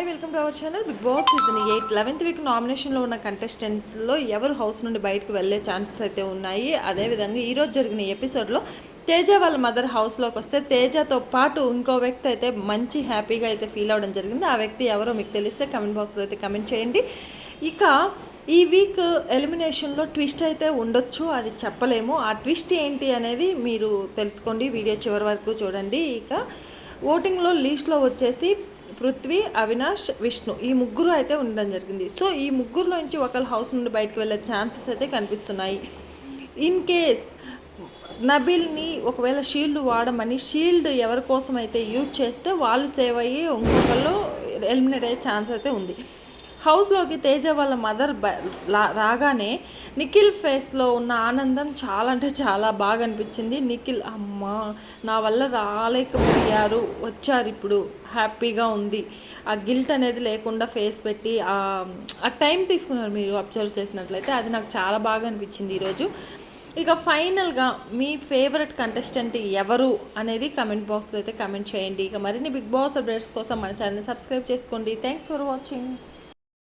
Welcome to our channel. Bigg Boss season 8 11th week నామినేషన్లో ఉన్న కంటెస్టెంట్స్లో ఎవరు హౌస్ నుండి బయటకు వెళ్ళే ఛాన్సెస్ అయితే ఉన్నాయి. అదేవిధంగా ఈరోజు జరిగిన ఎపిసోడ్లో తేజ వాళ్ళ మదర్ హౌస్లోకి వస్తే తేజతో పాటు ఇంకో వ్యక్తి అయితే మంచి హ్యాపీగా అయితే ఫీల్ అవ్వడం జరిగింది. ఆ వ్యక్తి ఎవరో మీకు తెలిస్తే కమెంట్ బాక్స్లో అయితే కమెంట్ చేయండి. ఇక ఈ వీక్ ఎలిమినేషన్లో ట్విస్ట్ అయితే ఉండొచ్చు, అది చెప్పలేము. ఆ ట్విస్ట్ ఏంటి అనేది మీరు తెలుసుకోండి, వీడియో చివరి వరకు చూడండి. ఇక ఓటింగ్లో లీస్ట్లో వచ్చేసి పృథ్వీ, అవినాష్, విష్ణు ఈ ముగ్గురు అయితే ఉండడం జరిగింది. సో ఈ ముగ్గురులో నుంచి ఒకళ్ళు హౌస్ నుండి బయటకు వెళ్ళే ఛాన్సెస్ అయితే కనిపిస్తున్నాయి. ఇన్ కేస్ నబిల్ని ఒకవేళ షీల్డ్ వాడమని షీల్డ్ ఎవరి కోసం అయితే యూజ్ చేస్తే వాళ్ళు సేవ్ అయ్యి ఇంకొకళ్ళు ఎలిమినేట్ అయ్యే ఛాన్స్ అయితే ఉంది. హౌస్లోకి తేజ వాళ్ళ మదర్ రాగానే నిఖిల్ ఫేస్లో ఉన్న ఆనందం చాలా అంటే చాలా బాగా అనిపించింది. నిఖిల్ అమ్మ నా వల్ల రాలేకపోయారు, వచ్చారు, ఇప్పుడు హ్యాపీగా ఉంది. ఆ గిల్ట్ అనేది లేకుండా ఫేస్ పెట్టి ఆ టైం తీసుకున్నారు. మీరు అబ్జర్వ్ చేసినట్లయితే అది నాకు చాలా బాగా అనిపించింది ఈరోజు. ఇక ఫైనల్గా మీ ఫేవరెట్ కంటెస్టెంట్ ఎవరు అనేది కమెంట్ బాక్స్లో అయితే కమెంట్ చేయండి. ఇక మరిన్ని బిగ్ బాస్ అప్డేట్స్ కోసం మన ఛానల్ని సబ్స్క్రైబ్ చేసుకోండి. Thanks for watching.